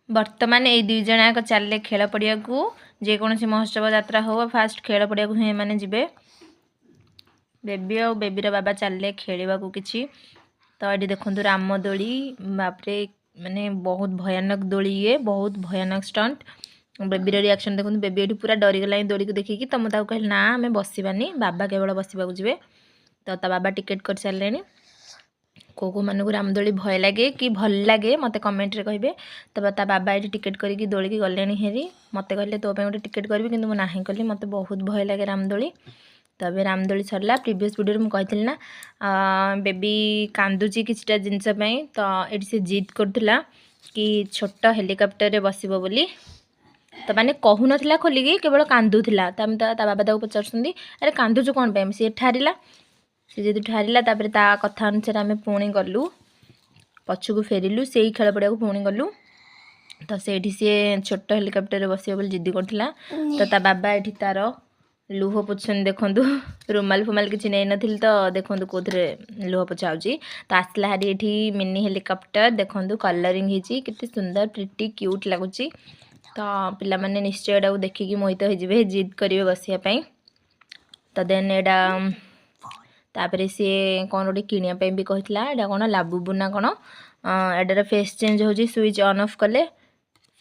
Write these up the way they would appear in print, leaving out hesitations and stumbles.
बर्तमान ये दुई जन याक चलले खेल पड़िया को जेकोसी महोत्सव यात्रा हो फास्ट खेल पड़िया को ही मैंने जीवे बेबी और बेबीर बाबा चलले खेलवा को किसी तो ये देखो राम दोली बापरे माने बहुत भयानक दोली ये बहुत भयानक स्टंट बेबीर रिएक्शन देखो बेबी ये पूरा डरीगला दोली को देखिकी तो मुझे कहली ना आम बसवानी बाबा केवल बसवाक जी तो ता बाबा टिकेट कर सारे को मानक रामदोली भय लगे कि भल लगे मत कमेंट रे कहे तो ता बाबा ये टिकेट करके दोली की गले हेरी मत कहले तो गोटे टिकेट करी कि ना कली मत बहुत भय लगे रामदोली तो अभी रामदोली सरला प्रीवियस वीडियो में कही ना बेबी कांदुची किछटा जिनसपाई तो ये से जिद करुला कि छोट हेलिकप्टर रे बसबो बोली तो माने कहू नथिला खोलिकी केवल कांदुला ता बाबा ताको पचारुछंदी अरे कांदुचु कोन पे सी ठारिला सी जदि ठारिला तापर ता कथा अनुसार आम पुणी गलु पछकू फेरिलु से ही खेल पड़िया को पुणी गलु तो सेठी सी छोट हेलिकप्टर बस बोली जिद्दी करथिला तो ता बाबा ये तार लुह पोछन देखंतु रुमाल फुमाल किसी नहीं नथिल तो देखंतु कोथरे लुह पोछाउची तो आसला हारी एठी मिनी हेलिकप्टर देखंतु कलरिंग हिची कितने सुंदर प्रिटी क्यूट लगुची तो पिला माने निश्चय एटा देखिकी मोहित हो जिवे जिद करिवे बसिया पई तो देन एडा तापर सी कौन गोटे किनिया भी कहला एटा कौन लाबुबू ना कौन एटार फेस चेंज हो स्विच ऑन ऑफ कले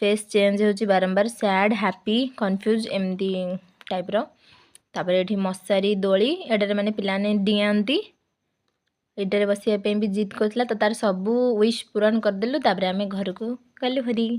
फेस चेंज हो बारंबार सैड हैप्पी कन्फ्यूज एमती टाइप रो तापर ये मशारी दोली एटार माने पिलाने डियांती एटार बसिया भी जिद करथिला तो तार सबू विश पूरण करदेलु तापर आमे घर को गलु हरी।